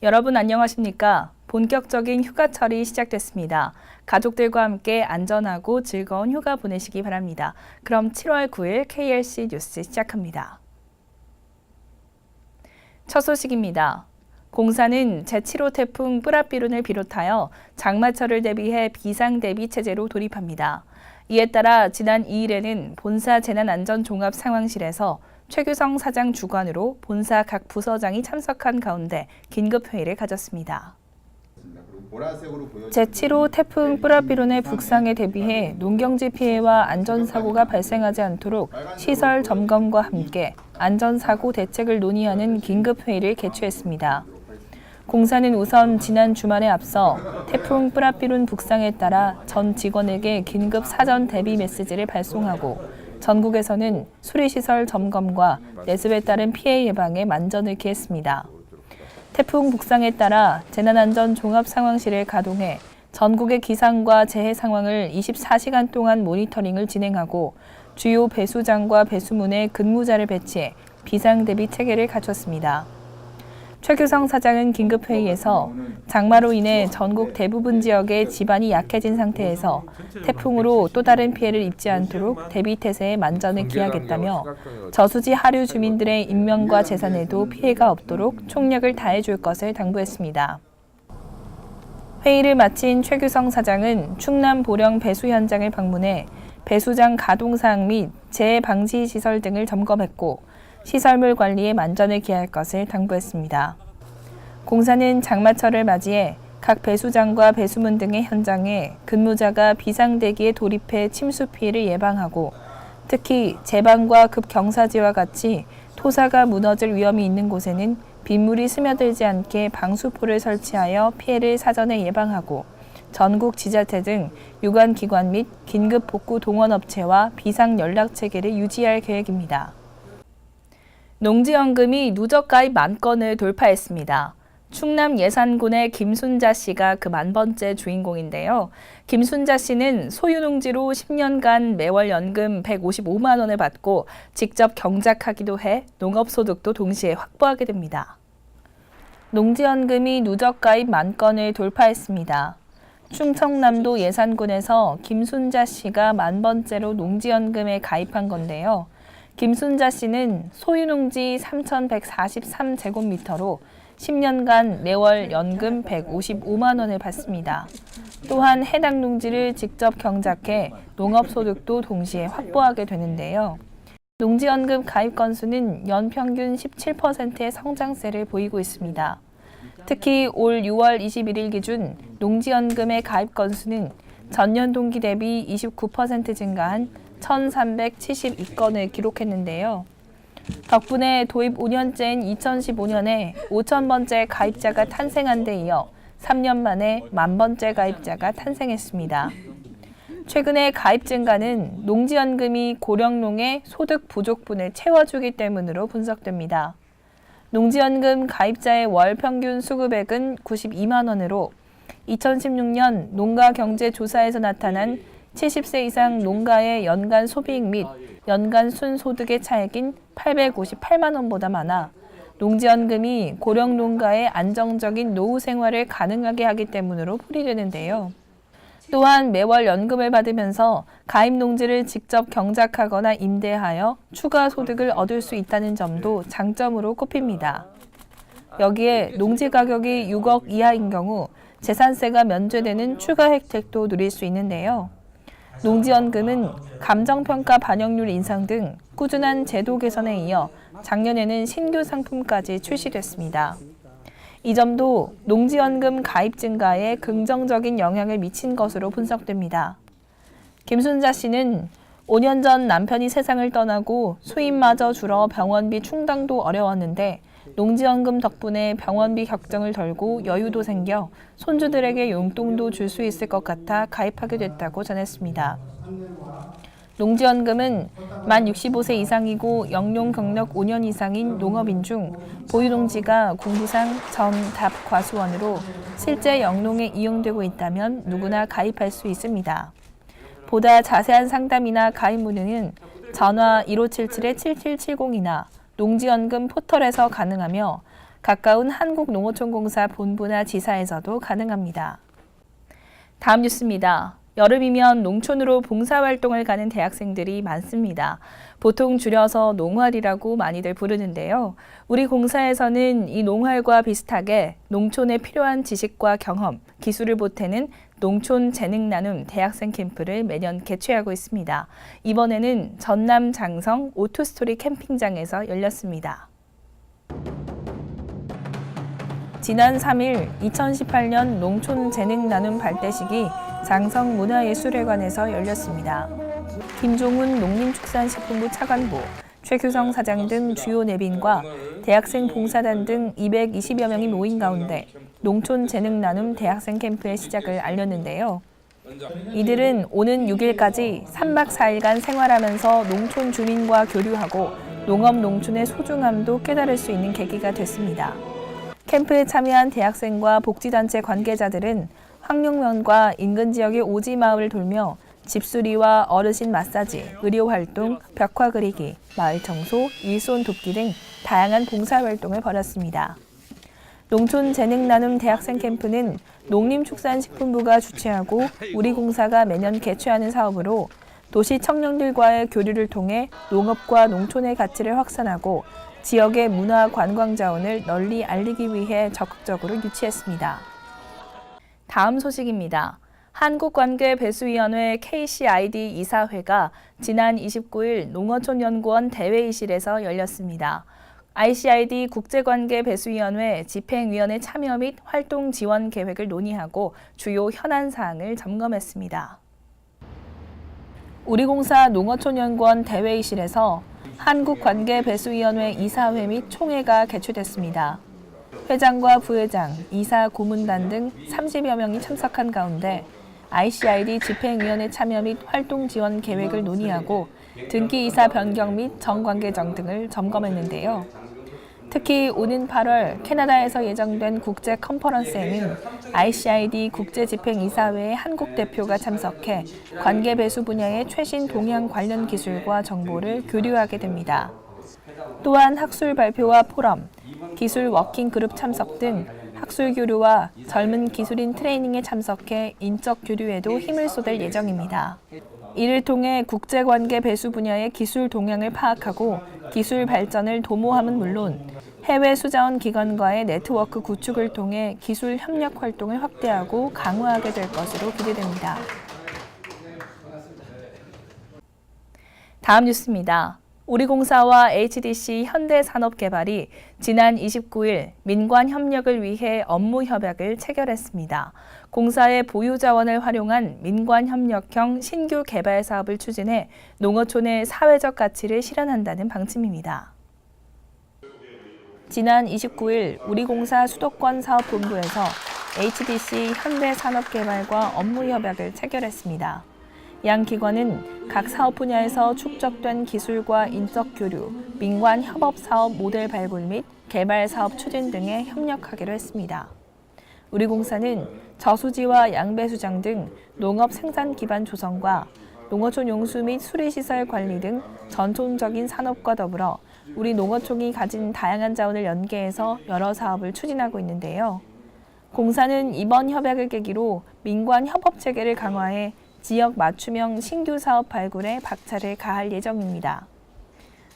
여러분 안녕하십니까? 본격적인 휴가철이 시작됐습니다. 가족들과 함께 안전하고 즐거운 휴가 보내시기 바랍니다. 그럼 7월 9일 KLC 뉴스 시작합니다. 첫 소식입니다. 공사는 제7호 태풍 뿌라삐룬을 비롯하여 장마철을 대비해 비상대비 체제로 돌입합니다. 이에 따라 지난 2일에는 본사 재난안전종합상황실에서 최규성 사장 주관으로 본사 각 부서장이 참석한 가운데 긴급회의를 가졌습니다. 제7호 태풍 뿌라삐룬의 북상에 대비해 농경지 피해와 안전사고가 발생하지 않도록 시설 점검과 함께 안전사고 대책을 논의하는 긴급회의를 개최했습니다. 공사는 우선 지난 주말에 앞서 태풍 뿌라삐룬 북상에 따라 전 직원에게 긴급 사전 대비 메시지를 발송하고 전국에서는 수리시설 점검과 내습에 따른 피해 예방에 만전을 기했습니다. 태풍 북상에 따라 재난안전종합상황실을 가동해 전국의 기상과 재해 상황을 24시간 동안 모니터링을 진행하고 주요 배수장과 배수문에 근무자를 배치해 비상대비 체계를 갖췄습니다. 최규성 사장은 긴급회의에서 장마로 인해 전국 대부분 지역의 지반이 약해진 상태에서 태풍으로 또 다른 피해를 입지 않도록 대비태세에 만전을 기하겠다며 저수지 하류 주민들의 인명과 재산에도 피해가 없도록 총력을 다해줄 것을 당부했습니다. 회의를 마친 최규성 사장은 충남 보령 배수 현장을 방문해 배수장 가동사항 및 재해 방지 시설 등을 점검했고 시설물 관리에 만전을 기할 것을 당부했습니다. 공사는 장마철을 맞이해 각 배수장과 배수문 등의 현장에 근무자가 비상대기에 돌입해 침수 피해를 예방하고 특히 제방과 급경사지와 같이 토사가 무너질 위험이 있는 곳에는 빗물이 스며들지 않게 방수포를 설치하여 피해를 사전에 예방하고 전국 지자체 등 유관기관 및 긴급복구 동원업체와 비상연락체계를 유지할 계획입니다. 농지연금이 누적가입 10,000건을 돌파했습니다. 충남 예산군의 김순자 씨가 그 10,000번째 주인공인데요. 김순자 씨는 소유농지로 10년간 매월 연금 155만 원을 받고 직접 경작하기도 해 농업소득도 동시에 확보하게 됩니다. 농지연금이 누적가입 10,000건을 돌파했습니다. 충청남도 예산군에서 김순자 씨가 10,000번째로 농지연금에 가입한 건데요. 김순자 씨는 소유농지 3,143제곱미터로 10년간 매월 연금 155만 원을 받습니다. 또한 해당 농지를 직접 경작해 농업소득도 동시에 확보하게 되는데요. 농지연금 가입 건수는 연평균 17%의 성장세를 보이고 있습니다. 특히 올 6월 21일 기준 농지연금의 가입 건수는 전년 동기 대비 29% 증가한 1,372건을 기록했는데요. 덕분에 도입 5년째인 2015년에 5,000번째 가입자가 탄생한 데 이어 3년 만에 10,000번째 가입자가 탄생했습니다. 최근의 가입 증가는 농지연금이 고령농의 소득 부족분을 채워주기 때문으로 분석됩니다. 농지연금 가입자의 월 평균 수급액은 92만 원으로 2016년 농가경제조사에서 나타난 70세 이상 농가의 연간 소비익 및 연간 순소득의 차액인 858만 원보다 많아 농지연금이 고령 농가의 안정적인 노후 생활을 가능하게 하기 때문으로 풀이되는데요. 또한 매월 연금을 받으면서 가입 농지를 직접 경작하거나 임대하여 추가 소득을 얻을 수 있다는 점도 장점으로 꼽힙니다. 여기에 농지 가격이 6억 이하인 경우 재산세가 면제되는 추가 혜택도 누릴 수 있는데요. 농지연금은 감정평가 반영률 인상 등 꾸준한 제도 개선에 이어 작년에는 신규 상품까지 출시됐습니다. 이 점도 농지연금 가입 증가에 긍정적인 영향을 미친 것으로 분석됩니다. 김순자 씨는 5년 전 남편이 세상을 떠나고 수입마저 줄어 병원비 충당도 어려웠는데 농지연금 덕분에 병원비 걱정을 덜고 여유도 생겨 손주들에게 용돈도 줄 수 있을 것 같아 가입하게 됐다고 전했습니다. 농지연금은 만 65세 이상이고 영농 경력 5년 이상인 농업인 중 보유농지가 공부상 전, 답, 과수원으로 실제 영농에 이용되고 있다면 누구나 가입할 수 있습니다. 보다 자세한 상담이나 가입 문의는 전화 1577-7770이나 농지연금 포털에서 가능하며 가까운 한국농어촌공사 본부나 지사에서도 가능합니다. 다음 뉴스입니다. 여름이면 농촌으로 봉사활동을 가는 대학생들이 많습니다. 보통 줄여서 농활이라고 많이들 부르는데요. 우리 공사에서는 이 농활과 비슷하게 농촌에 필요한 지식과 경험, 기술을 보태는 농촌 재능 나눔 대학생 캠프를 매년 개최하고 있습니다. 이번에는 전남 장성 오투스토리 캠핑장에서 열렸습니다. 지난 3일 2018년 농촌 재능 나눔 발대식이 장성문화예술회관에서 열렸습니다. 김종훈 농림축산식품부 차관보, 최규성 사장 등 주요 내빈과 대학생 봉사단 등 220여 명이 모인 가운데 농촌 재능 나눔 대학생 캠프의 시작을 알렸는데요. 이들은 오는 6일까지 3박 4일간 생활하면서 농촌 주민과 교류하고 농업 농촌의 소중함도 깨달을 수 있는 계기가 됐습니다. 캠프에 참여한 대학생과 복지단체 관계자들은 황룡면과 인근 지역의 오지 마을을 돌며 집수리와 어르신 마사지, 의료활동, 벽화 그리기, 마을 청소, 일손 돕기 등 다양한 봉사활동을 벌였습니다. 농촌 재능 나눔 대학생 캠프는 농림축산식품부가 주최하고 우리 공사가 매년 개최하는 사업으로 도시 청년들과의 교류를 통해 농업과 농촌의 가치를 확산하고 지역의 문화 관광 자원을 널리 알리기 위해 적극적으로 유치했습니다. 다음 소식입니다. 한국관계배수위원회 KCID 이사회가 지난 29일 농어촌연구원 대회의실에서 열렸습니다. ICID 국제관계배수위원회 집행위원회 참여 및 활동 지원 계획을 논의하고 주요 현안 사항을 점검했습니다. 우리공사 농어촌연구원 대회의실에서 한국관계배수위원회 이사회 및 총회가 개최됐습니다. 회장과 부회장, 이사 고문단 등 30여 명이 참석한 가운데 ICID 집행위원회 참여 및 활동 지원 계획을 논의하고 등기 이사 변경 및 정관계정 등을 점검했는데요. 특히 오는 8월 캐나다에서 예정된 국제 컨퍼런스에는 ICID 국제집행이사회의 한국 대표가 참석해 관계 배수 분야의 최신 동향 관련 기술과 정보를 교류하게 됩니다. 또한 학술 발표와 포럼, 기술 워킹 그룹 참석 등 학술 교류와 젊은 기술인 트레이닝에 참석해 인적 교류에도 힘을 쏟을 예정입니다. 이를 통해 국제관계 배수 분야의 기술 동향을 파악하고 기술 발전을 도모함은 물론 해외 수자원 기관과의 네트워크 구축을 통해 기술 협력 활동을 확대하고 강화하게 될 것으로 기대됩니다. 다음 뉴스입니다. 우리공사와 HDC 현대산업개발이 지난 29일 민관 협력을 위해 업무 협약을 체결했습니다. 공사의 보유 자원을 활용한 민관 협력형 신규 개발 사업을 추진해 농어촌의 사회적 가치를 실현한다는 방침입니다. 지난 29일 우리공사 수도권 사업본부에서 HDC 현대산업개발과 업무 협약을 체결했습니다. 양 기관은 각 사업 분야에서 축적된 기술과 인적 교류, 민관 협업 사업 모델 발굴 및 개발 사업 추진 등에 협력하기로 했습니다. 우리공사는 저수지와 양배수장 등 농업 생산 기반 조성과 농어촌 용수 및 수리시설 관리 등 전통적인 산업과 더불어 우리 농어촌이 가진 다양한 자원을 연계해서 여러 사업을 추진하고 있는데요. 공사는 이번 협약을 계기로 민관 협업 체계를 강화해 지역 맞춤형 신규 사업 발굴에 박차를 가할 예정입니다.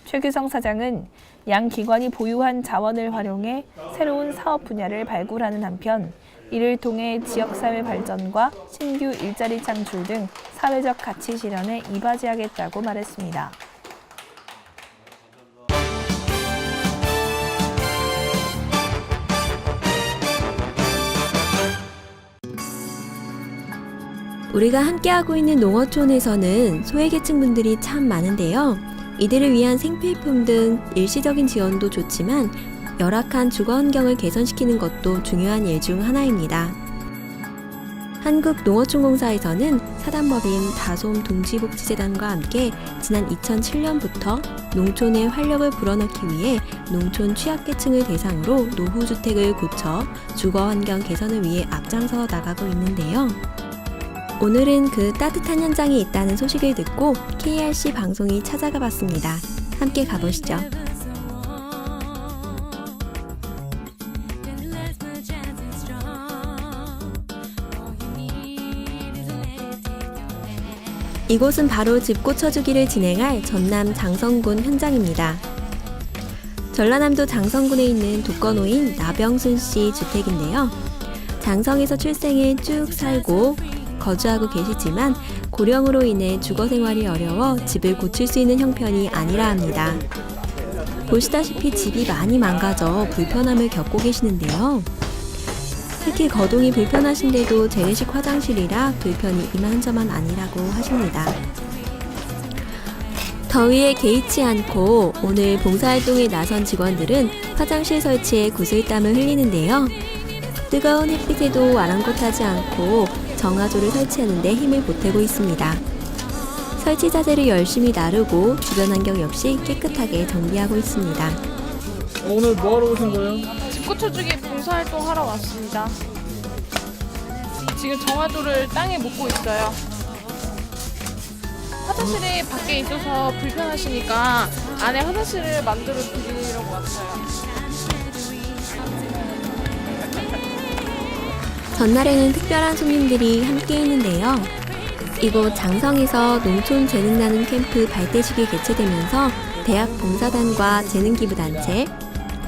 최규성 사장은 양 기관이 보유한 자원을 활용해 새로운 사업 분야를 발굴하는 한편 이를 통해 지역사회 발전과 신규 일자리 창출 등 사회적 가치 실현에 이바지하겠다고 말했습니다. 우리가 함께하고 있는 농어촌에서는 소외계층 분들이 참 많은데요. 이들을 위한 생필품 등 일시적인 지원도 좋지만 열악한 주거 환경을 개선시키는 것도 중요한 일 중 하나입니다. 한국농어촌공사에서는 사단법인 다솜 동지복지재단과 함께 지난 2007년부터 농촌의 활력을 불어넣기 위해 농촌 취약계층을 대상으로 노후주택을 고쳐 주거 환경 개선을 위해 앞장서 나가고 있는데요. 오늘은 그 따뜻한 현장이 있다는 소식을 듣고 KRC 방송이 찾아가 봤습니다. 함께 가보시죠. 이곳은 바로 집 고쳐주기를 진행할 전남 장성군 현장입니다. 전라남도 장성군에 있는 독거노인 나병순 씨 주택인데요. 장성에서 출생해 쭉 살고 거주하고 계시지만 고령으로 인해 주거 생활이 어려워 집을 고칠 수 있는 형편이 아니라 합니다. 보시다시피 집이 많이 망가져 불편함을 겪고 계시는데요. 특히 거동이 불편하신데도 재래식 화장실이라 불편이 이만저만 아니라고 하십니다. 더위에 개의치 않고 오늘 봉사활동에 나선 직원들은 화장실 설치에 구슬땀을 흘리는데요. 뜨거운 햇빛에도 아랑곳하지 않고 정화조를 설치하는 데 힘을 보태고 있습니다. 설치 자재를 열심히 나르고 주변 환경 역시 깨끗하게 정비하고 있습니다. 오늘 뭐 하러 오신 거예요? 집 고쳐주기 봉사활동 하러 왔습니다. 지금 정화조를 땅에 묻고 있어요. 화장실이 밖에 있어서 불편하시니까 안에 화장실을 만들어 드리려고 왔어요. 전날에는 특별한 손님들이 함께 있는데요. 이곳 장성에서 농촌 재능 나눔 캠프 발대식이 개최되면서 대학 봉사단과 재능기부단체,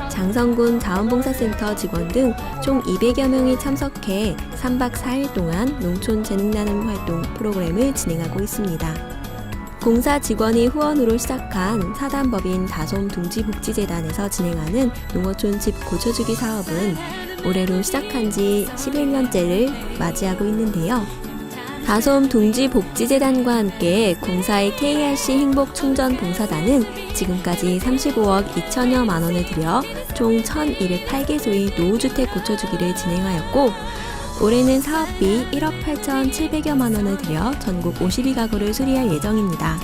장성군 자원봉사센터 직원 등 총 200여 명이 참석해 3박 4일 동안 농촌 재능 나눔 활동 프로그램을 진행하고 있습니다. 공사 직원이 후원으로 시작한 사단법인 다솜 둥지복지재단에서 진행하는 농어촌 집 고쳐주기 사업은 올해로 시작한 지 11년째를 맞이하고 있는데요. 다솜 둥지복지재단과 함께 공사의 KRC 행복충전봉사단은 지금까지 35억 2천여만 원을 들여 총 1,208개소의 노후주택 고쳐주기를 진행하였고 올해는 사업비 1억 8,700여만 원을 들여 전국 52가구를 수리할 예정입니다.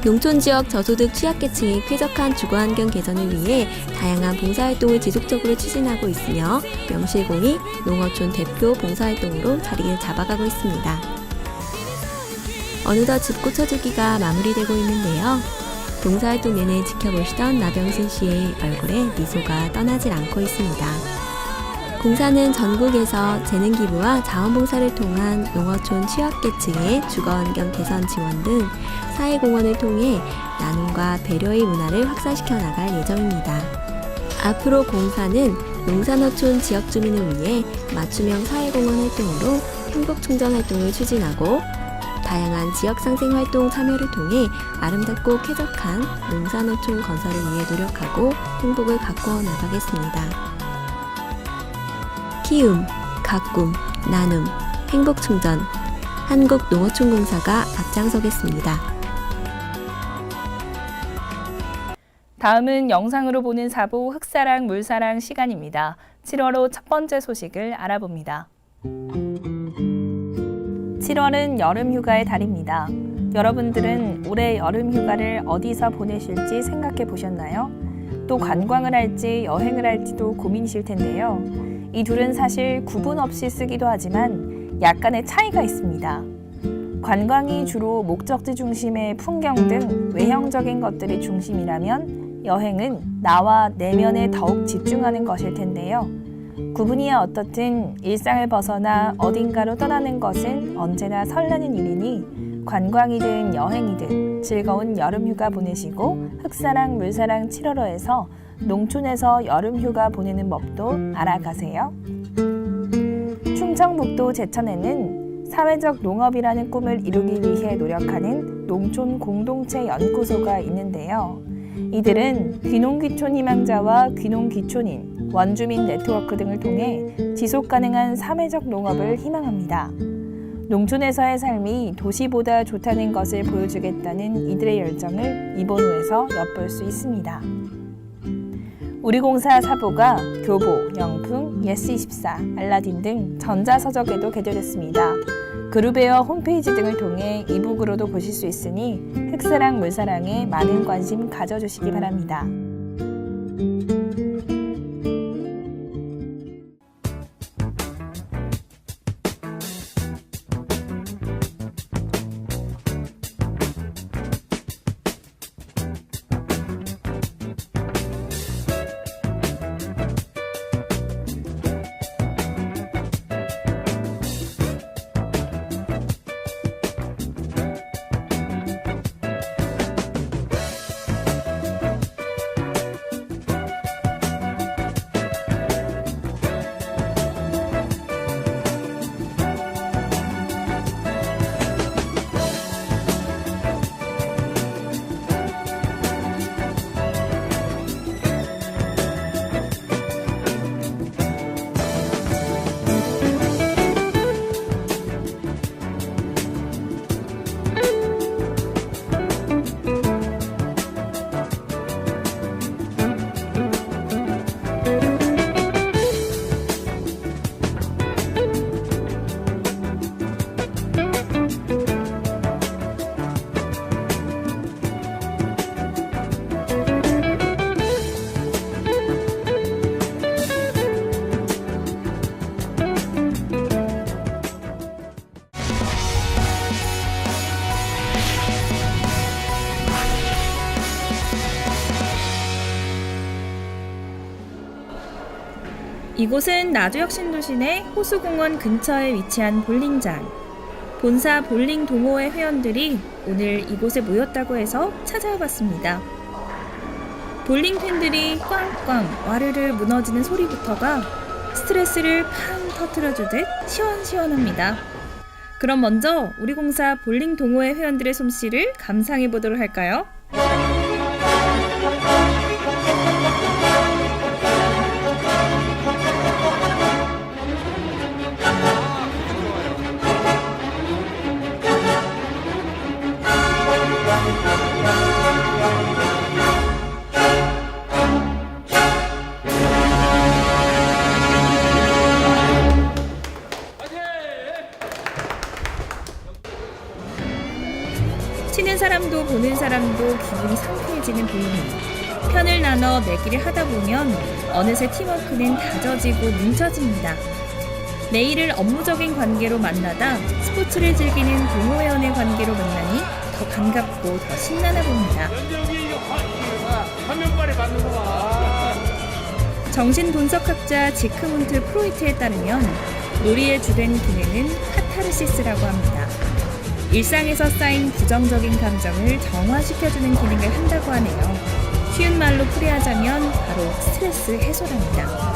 농촌 지역 저소득 취약계층의 쾌적한 주거환경 개선을 위해 다양한 봉사활동을 지속적으로 추진하고 있으며 명실공히 농어촌 대표 봉사활동으로 자리를 잡아가고 있습니다. 어느덧 집 고쳐주기가 마무리되고 있는데요. 봉사활동 내내 지켜보시던 나병순 씨의 얼굴에 미소가 떠나질 않고 있습니다. 공사는 전국에서 재능기부와 자원봉사를 통한 농어촌 취약계층의 주거환경 개선 지원 등 사회공헌을 통해 나눔과 배려의 문화를 확산시켜 나갈 예정입니다. 앞으로 공사는 농산어촌 지역 주민을 위해 맞춤형 사회공헌 활동으로 행복충전 활동을 추진하고 다양한 지역상생 활동 참여를 통해 아름답고 쾌적한 농산어촌 건설을 위해 노력하고 행복을 가꾸어 나가겠습니다. 키움, 가꿈, 나눔, 행복충전, 한국농어촌공사가 앞장서겠습니다. 다음은 영상으로 보는 사부 흙사랑 물사랑 시간입니다. 7월호 첫 번째 소식을 알아봅니다. 7월은 여름휴가의 달입니다. 여러분들은 올해 여름휴가를 어디서 보내실지 생각해 보셨나요? 또 관광을 할지 여행을 할지도 고민이실 텐데요. 이 둘은 사실 구분 없이 쓰기도 하지만 약간의 차이가 있습니다. 관광이 주로 목적지 중심의 풍경 등 외형적인 것들이 중심이라면 여행은 나와 내면에 더욱 집중하는 것일 텐데요. 구분이야 어떻든 일상을 벗어나 어딘가로 떠나는 것은 언제나 설레는 일이니 관광이든 여행이든 즐거운 여름휴가 보내시고 흙사랑 물사랑 7월호에서 농촌에서 여름휴가 보내는 법도 알아가세요. 충청북도 제천에는 사회적 농업이라는 꿈을 이루기 위해 노력하는 농촌 공동체 연구소가 있는데요. 이들은 귀농귀촌 희망자와 귀농귀촌인, 원주민 네트워크 등을 통해 지속가능한 사회적 농업을 희망합니다. 농촌에서의 삶이 도시보다 좋다는 것을 보여주겠다는 이들의 열정을 이번 호에서 엿볼 수 있습니다. 우리 공사 사보가 교보, 영풍, 예스24, 알라딘 등 전자서적에도 게재됐습니다. 그룹웨어 홈페이지 등을 통해 이북으로도 보실 수 있으니 흙사랑 물사랑에 많은 관심 가져주시기 바랍니다. 이곳은 나주역 신도시 내 호수공원 근처에 위치한 볼링장. 본사 볼링 동호회 회원들이 오늘 이곳에 모였다고 해서 찾아와 봤습니다. 볼링 팬들이 꽝꽝 와르르 무너지는 소리부터가 스트레스를 팡 터뜨려주듯 시원시원합니다. 그럼 먼저 우리 공사 볼링 동호회 회원들의 솜씨를 감상해 보도록 할까요? 치는 사람도 보는 사람도 기분이 상쾌해지는 볼링. 편을 나눠 내기를 하다 보면 어느새 팀워크는 다져지고 뭉쳐집니다. 매일을 업무적인 관계로 만나다 스포츠를 즐기는 동호회원의 관계로 만나니 더 반갑고 더 신나나 봅니다. 정신분석학자 지크문트 프로이트에 따르면 놀이의 주된 기능은 카타르시스라고 합니다. 일상에서 쌓인 부정적인 감정을 정화시켜주는 기능을 한다고 하네요. 쉬운 말로 풀이하자면 바로 스트레스 해소랍니다.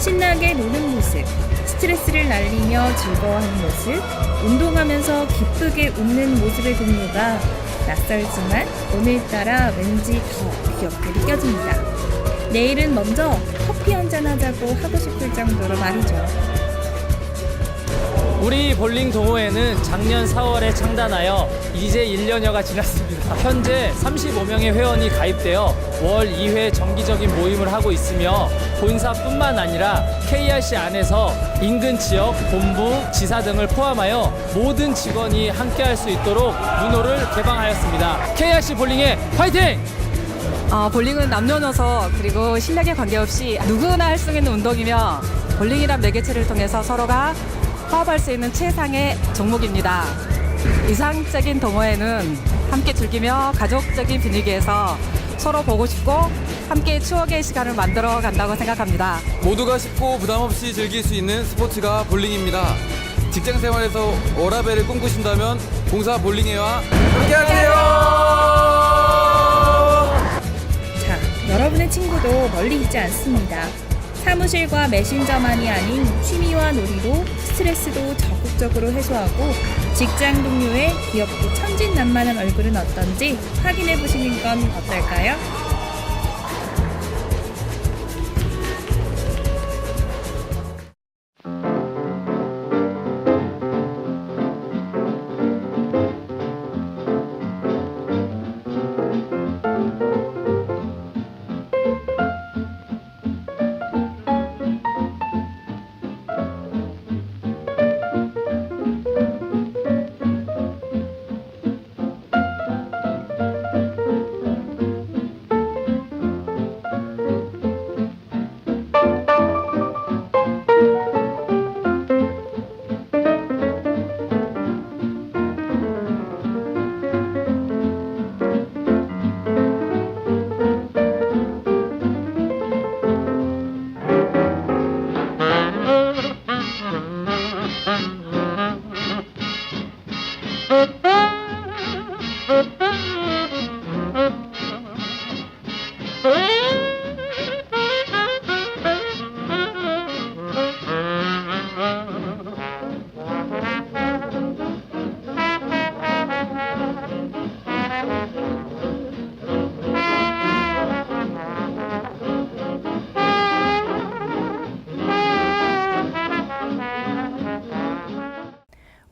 신나게 노는 모습, 스트레스를 날리며 즐거워하는 모습, 운동하면서 기쁘게 웃는 모습의 동료가 낯설지만 오늘따라 왠지 더 귀엽게 느껴집니다. 내일은 먼저 커피 한잔 하자고 하고 싶을 정도로 말이죠. 우리 볼링 동호회는 작년 4월에 창단하여 이제 1년여가 지났습니다. 현재 35명의 회원이 가입되어 월 2회 정기적인 모임을 하고 있으며 본사뿐만 아니라 KRC 안에서 인근 지역, 본부, 지사 등을 포함하여 모든 직원이 함께할 수 있도록 문호를 개방하였습니다. KRC 볼링의 화이팅! 볼링은 남녀노소 그리고 실력에 관계없이 누구나 할 수 있는 운동이며 볼링이란 매개체를 통해서 서로가 화합할 수 있는 최상의 종목입니다. 이상적인 동호회는 함께 즐기며 가족적인 분위기에서 서로 보고 싶고 함께 추억의 시간을 만들어 간다고 생각합니다. 모두가 쉽고 부담 없이 즐길 수 있는 스포츠가 볼링입니다. 직장 생활에서 워라밸을 꿈꾸신다면 공사 볼링회와 함께하세요. 자, 여러분의 친구도 멀리 있지 않습니다. 사무실과 메신저만이 아닌 취미와 놀이로 스트레스도 적극적으로 해소하고 직장 동료의 귀엽고 천진난만한 얼굴은 어떤지 확인해 보시는 건 어떨까요?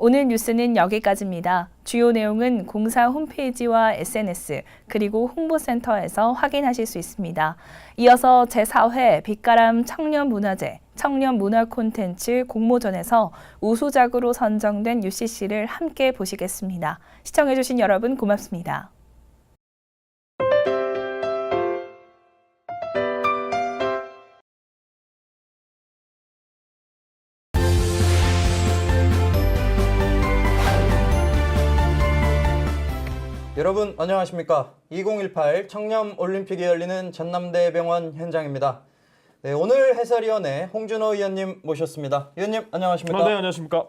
오늘 뉴스는 여기까지입니다. 주요 내용은 공사 홈페이지와 SNS 그리고 홍보센터에서 확인하실 수 있습니다. 이어서 제4회 빛가람 청년문화제 청년문화 콘텐츠 공모전에서 우수작으로 선정된 UCC를 함께 보시겠습니다. 시청해주신 여러분 고맙습니다. 여러분 안녕하십니까. 2018 청년올림픽이 열리는 전남대병원 현장입니다. 네, 오늘 해설위원회 홍준호 의원님 모셨습니다. 의원님 안녕하십니까? 네, 안녕하십니까?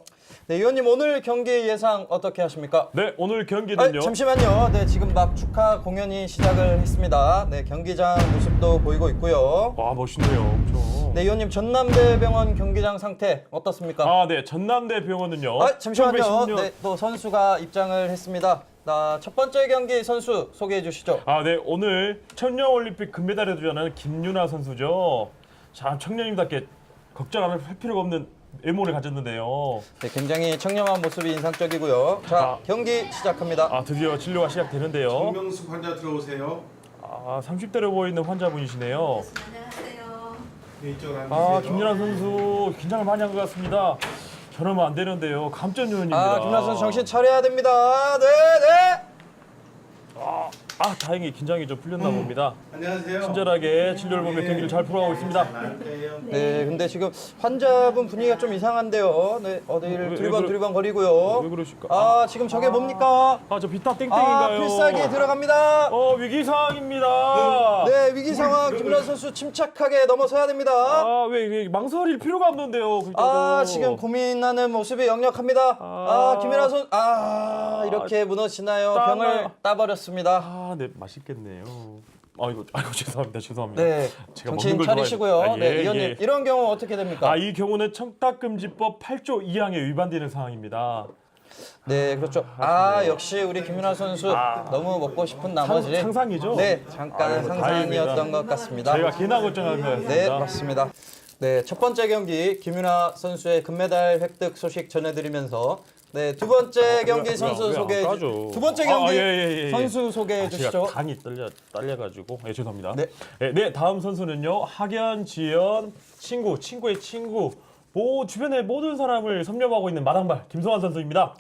네, 의원님 오늘 경기 예상 어떻게 하십니까? 네, 오늘 경기는요. 잠시만요. 네, 지금 막 축하 공연이 시작을 했습니다. 네, 경기장 모습도 보이고 있고요. 와, 멋있네요. 엄청. 네, 의원님 전남대병원 경기장 상태 어떻습니까? 아, 네, 전남대 병원은요. 잠시만요. 1910년... 네, 또 선수가 입장을 했습니다. 첫 번째 경기 선수 소개해 주시죠. 아, 네, 오늘 청년올림픽 금메달에 도전하는 김유나 선수죠. 자, 청년님답게 걱정 안 할 필요가 없는 외모를 가졌는데요. 네, 굉장히 청렴한 모습이 인상적이고요. 자, 경기 시작합니다. 아, 드디어 진료가 시작되는데요. 정명숙 환자 들어오세요. 아, 30대로 보이는 환자분이시네요. 네, 이쪽으로 아, 김유나 선수 긴장을 많이 한 것 같습니다. 저러면 안 되는데요. 감전 요원입니다. 김유나 선수 정신 차려야 됩니다. 네, 네. 다행히 긴장이 좀 풀렸나 봅니다. 안녕하세요. 친절하게 진료를 보며 경기를 잘 풀어가고 있습니다. 네, 근데 지금 환자분 분위기가 좀 이상한데요. 네, 어디를 두리번 거리고요. 왜 그러실까? 지금 저게 뭡니까? 저 비타 땡땡인가요? 필살기 들어갑니다. 위기 상황입니다. 네, 위기 상황. 김유나 선수 침착하게 넘어서야 됩니다. 왜 망설일 필요가 없는데요. 그렇다고. 지금 고민하는 모습이 역력합니다. 김유나 선수 이렇게 무너지나요? 병을 따버렸습니다. 네, 맛있겠네요. 아이고 죄송합니다. 네, 제가 정신 먹는 걸 차리시고요. 네, 예, 의원님 예. 이런 경우 어떻게 됩니까? 이 경우는 청탁금지법 8조 2항에 위반되는 상황입니다. 네, 그렇죠. 역시 우리 김유나 선수 너무 먹고 싶은 나머지 상상이죠? 네, 잠깐 상상이었던 다행입니다. 것 같습니다. 저희가 개나 걱정한 거였습니다. 네, 맞습니다. 네, 첫 번째 경기 김유나 선수의 금메달 획득 소식 전해드리면서 네, 두 번째 경기 선수 소개해 주시죠. 두 번째 경기 선수 소개해 주시죠. 제가 간이 딸려가지고 죄송합니다. 네. 네, 다음 선수는요. 학연, 지연, 친구의 친구. 주변의 모든 사람을 섭렵하고 있는 마당발 김성환 선수입니다.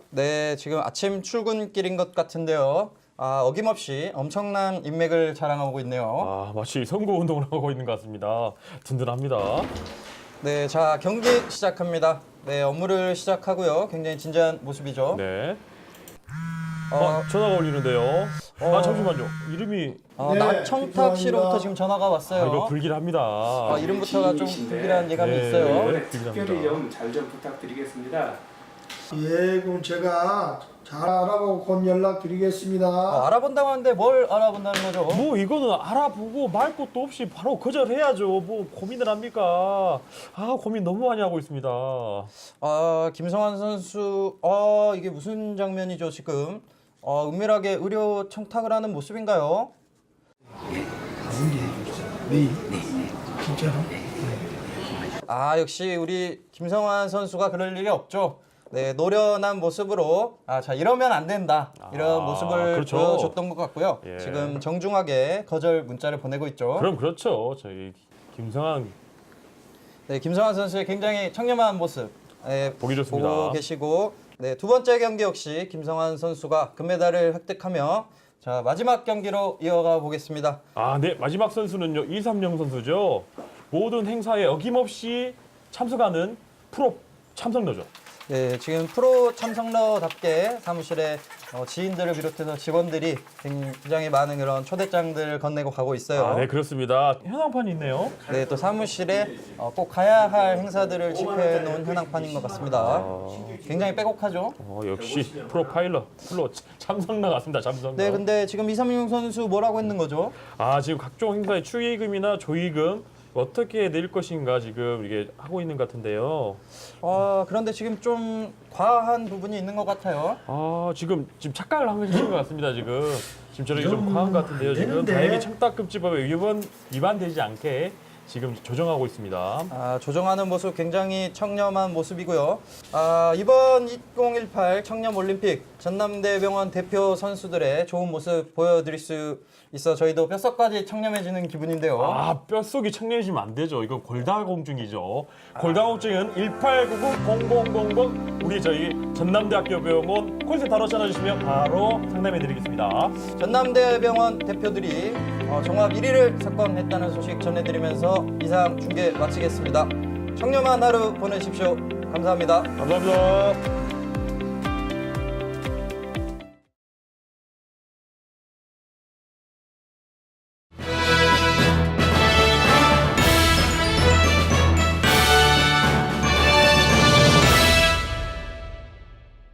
네, 지금 아침 출근길인 것 같은데요. 어김없이 엄청난 인맥을 자랑하고 있네요. 마치 선거 운동을 하고 있는 것 같습니다. 든든합니다. 네, 자 경기 시작합니다. 네, 업무를 시작하고요. 굉장히 진지한 모습이죠. 네. 전화가 울리는데요. 잠시만요. 이름이 나청탁 씨로부터 지금 전화가 왔어요. 이거 불길합니다. 이름부터가 좀 불길한 예감이 있어요. 특별히 잘 좀 부탁드리겠습니다. 예, 그럼 제가 잘 알아보고 곧 연락드리겠습니다. 알아본다고 하는데 뭘 알아본다는 거죠? 이거는 알아보고 말 것도 없이 바로 거절해야죠. 고민을 합니까? 고민 너무 많이 하고 있습니다. 김성환 선수, 이게 무슨 장면이죠, 지금? 은밀하게 의료 청탁을 하는 모습인가요? 네, 진짜로? 역시 우리 김성환 선수가 그럴 일이 없죠. 네, 노련한 모습으로 자 이러면 안 된다 이런 모습을 그렇죠. 보여줬던 것 같고요. 예. 지금 정중하게 거절 문자를 보내고 있죠. 그럼 그렇죠. 저희 김성환 네, 김성환 선수의 굉장히 청렴한 모습 보기 좋습니다. 보고 계시고 네, 두 번째 경기 역시 김성환 선수가 금메달을 획득하며 자 마지막 경기로 이어가 보겠습니다. 네, 마지막 선수는요 이삼영 선수죠. 모든 행사에 어김없이 참석하는 프로 참석러죠. 네, 지금 프로 참석러답게 사무실에 지인들을 비롯해서 직원들이 굉장히 많은 그런 초대장들을 건네고 가고 있어요. 네, 그렇습니다. 현황판이 있네요. 네, 또 사무실에 꼭 가야 할 행사들을 집회해 놓은 현황판인 것 같습니다. 굉장히 빼곡하죠? 역시 프로 참석러 같습니다. 참석러. 네, 근데 지금 이삼용 선수 뭐라고 했는 거죠? 지금 각종 행사의 추의금이나 조의금 어떻게 낼 것인가 지금 이게 하고 있는 것 같은데요. 그런데 지금 좀 과한 부분이 있는 것 같아요. 지금 착각을 하신 것 같습니다. 지금 저렇게 좀 과한 것 같은데요. 지금 다행히 청탁금지법에 위반되지 않게 지금 조정하고 있습니다. 조정하는 모습 굉장히 청렴한 모습이고요. 이번 2018 청렴올림픽 전남대병원 대표 선수들의 좋은 모습 보여드릴 수 있어 저희도 뼛속까지 청렴해지는 기분인데요. 뼛속이 청렴해지면 안 되죠. 이건 골다공증이죠. 골다공증은 1899-0000 저희 전남대학교 병원 콜센터로 전화주시면 바로 상담해드리겠습니다. 전남대병원 대표들이 종합 1위를 석권했다는 소식 전해드리면서 이상 중계 마치겠습니다. 청렴한 하루 보내십시오. 감사합니다. 감사합니다.